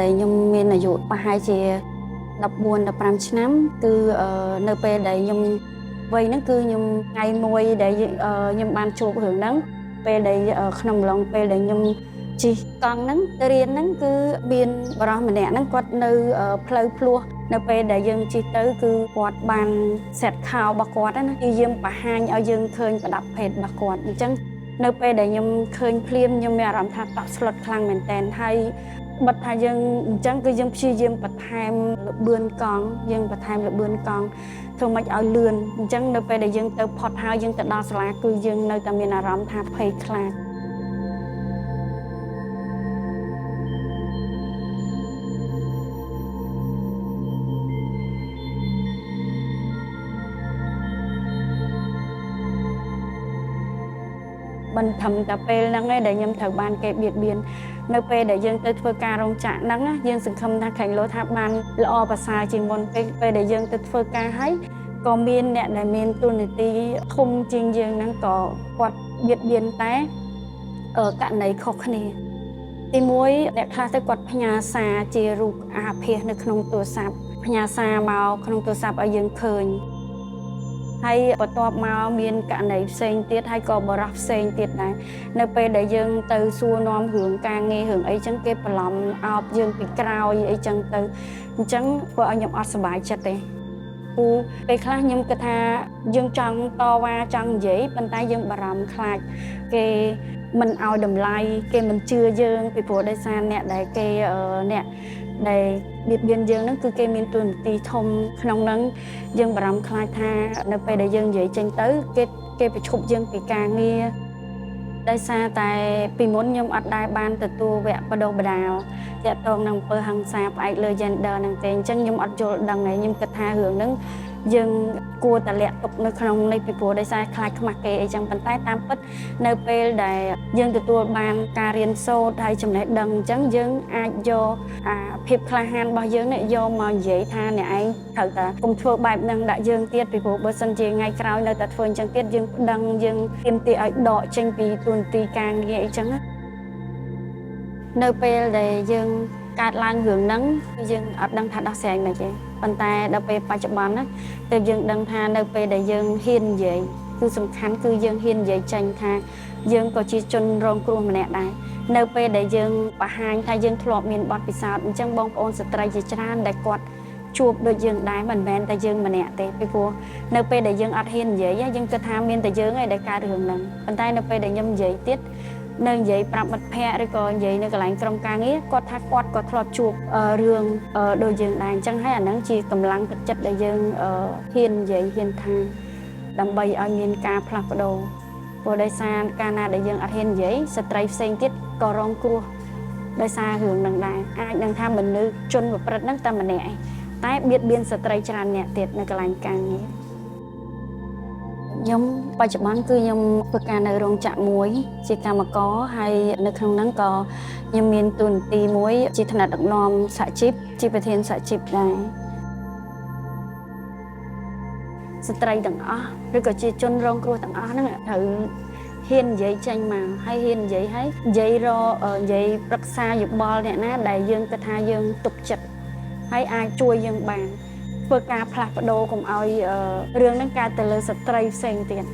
ដែលខ្ញុំមានអាយុប្រហែលជា14 15ឆ្នាំគឺនៅពេលដែលខ្ញុំវ័យហ្នឹងគឺខ្ញុំថ្ងៃមួយដែលខ្ញុំបានជួបរឿងហ្នឹងពេលដែលក្នុងឡុងពេលដែលខ្ញុំជិះកង់ហ្នឹងទៅរៀនហ្នឹងគឺមានបរិសម្នាក់ហ្នឹងគាត់នៅផ្លូវភ្លោះនៅពេលដែលយើងជិះទៅគឺគាត់បានសេតខោរបស់គាត់ណាគឺយើងបង្ហាញឲ្យយើងឃើញប្រដាប់ភេទរបស់គាត់អញ្ចឹងនៅពេលដែលខ្ញុំឃើញភ្លាមខ្ញុំមានអារម្មណ៍ថាតក់ស្លុតខ្លាំងមែនតើហើយបិទថាយើងអញ្ចឹងគឺយើងព្យាយាមបន្ថែមល្បឿនកង់យើងបន្ថែមល្បឿនកង់ធ្វើម៉េចឲ្យលឿនអញ្ចឹងនៅពេលដែលយើងទៅផុតហើយយើងទៅដល់សាលាគឺយើងនៅតែមានអារម្មណ៍ថាភ័យខ្លាចមិនធំតែពេលហ្នឹងឯងដែលខ្ញុំត្រូវបានគេបៀតបៀននៅពេលដែលយើងទៅធ្វើការរោងចក្រហ្នឹងយើងសង្ឃឹមថាខាងលោថាបានល្អប្រសើរជាងមុនពេលដែលយើងទៅធ្វើការហើយក៏មានអ្នកដែលមានទូនាទីធំជាងយើងហ្នឹងក៏គាត់បៀតបៀនតែករណីខុសគ្នាទីមួយអ្នកខ្លះទៅគាត់ផ្ញើសារជារូបអាភាសនៅក្នុងទូរស័ព្ទផ្ញើសារមកក្នុងទូរស័ព្ទឲ្យយើងឃើញហើយបន្ទាប់មកមានករណីផ្សេងទៀតហើយក៏បរិះផ្សេងទៀតដែរនៅពេលដែលយើងទៅសួរនាំរឿងការងាររឿងអីចឹងគេបន្លំអោបយើងពីក្រោយអីចឹងទៅអញ្ចឹងធ្វើឲ្យខ្ញុំអត់សប្បាយចិត្តទេគឺពេលខ្លះខ្ញុំគិតថាយើងចង់តវ៉ាចង់និយាយប៉ុន្តែយើងបារម្ភខ្លាចគេមិនឲ្យតម្លៃគេមិនជឿយើងពីព្រោះដោយសារអ្នកដែលគេអ្នកដែលបៀតបៀនយើងហ្នឹងគឺគេមានតួនាទីធំក្នុងហ្នឹងយើងបារម្ភខ្លាចថានៅពេលដែលយើងនិយាយចេញទៅគេប្រឈប់យើងពីការងារដោយសារតែពីមុនខ្ញុំអត់ដែលបានទទួលវគ្គបណ្ដុះបណ្ដាលទាក់ទងនឹងអំពើហិង្សាផ្អែកលើ gender ហ្នឹងទេអញ្ចឹងខ្ញុំអត់យល់ដឹងទេខ្ញុំគិតថារឿងហ្នឹងយើងគួរតែលាក់ទុកនៅក្នុងនេះពីព្រោះដោយសារខ្លាចខ្មាស់គេអីចឹងប៉ុន្តែតាមពិតនៅពេលដែលយើងទទួលបានការរៀនសូត្រហើយចំណេះដឹងអញ្ចឹងយើងអាចយកភាពក្លាហានរបស់យើងនេះយកមកនិយាយថាអ្នកឯងត្រូវតែកុំធ្វើបែបហ្នឹងដាក់យើងទៀតពីព្រោះបើសិនជាថ្ងៃក្រោយនៅតែធ្វើអញ្ចឹងទៀតយើងប្តឹងយើងទាមទារឲ្យដកចេញពីទូនាទីការងារអីចឹងនៅពេលដែលយើងកើតឡើងរឿងហ្នឹងគឺយើងអត់ដឹងថាដោះស្រាយមិនទេប៉ុន្តែដល់ពេលបច្ចុប្បន្នណាទើបយើងដឹងថានៅពេលដែលយើងហ៊ាននិយាយគឺសំខាន់គឺយើងហ៊ាននិយាយចេញថាយើងក៏ជាជនរងគ្រោះម្នាក់ដែរនៅពេលដែលយើងបង្ហាញថាយើងធ្លាប់មានបទពិសោធន៍អញ្ចឹងបងប្អូនស្ត្រីជាច្រើនដែលគាត់ជួបដូចយើងដែរមិនមែនតែយើងម្នាក់ទេពីព្រោះនៅពេលដែលយើងអត់ហ៊ាននិយាយយើងគិតថាមានតែយើងឯងដែលកើតរឿងហ្នឹងប៉ុន្តែនៅពេលដែលខ្ញុំនិយាយទៀតនៅនិយាយប្រាប់មិត្តភ័ក្តិឬក៏និយាយនៅកន្លែងក្រុមការងារគាត់ថាគាត់ក៏ធ្លាប់ជួបរឿងដូចយើងដែរអញ្ចឹងហើយអាហ្នឹងជាកម្លាំងទឹកចិត្តដែលយើងហ៊ាននិយាយហ៊ានថាដើម្បីឲ្យមានការផ្លាស់ប្ដូរព្រោះដោយសារកាលណាដែលយើងអត់ហ៊ាននិយាយស្ត្រីផ្សេងទៀតក៏រងគ្រោះដោយសាររឿងហ្នឹងដែរអាចនឹងថាមនុស្សជនប្រព្រឹត្តហ្នឹងតែម្នាក់ឯងតែបៀតបៀនស្ត្រីច្រើនអ្នកទៀតនៅកន្លែងការងារខ្ញុំបច្ចុប្បន្នគឺខ្ញុំធ្វើការនៅរោងចក្រមួយជាកម្មករហើយនៅក្នុងហ្នឹងក៏ខ្ញុំមានតួនាទីមួយជាថ្នាក់ដឹកនាំសហជីពជាប្រធានសហជីពដែរស្ត្រីទាំងអស់ឬក៏ជាជនរងគ្រោះទាំងអស់ហ្នឹងត្រូវហ៊ាននិយាយចេញមកហើយហ៊ាននិយាយហើយនិយាយប្រឹក្សាយោបល់អ្នកណាដែលយើងគិតថាយើងទុកចិត្តហើយអាចជួយយើងបានធ្វើការផ្លាស់ប្ដូរកុំឲ្យរឿងហ្នឹងកើតទៅលើស្ត្រីផ្សេងទៀត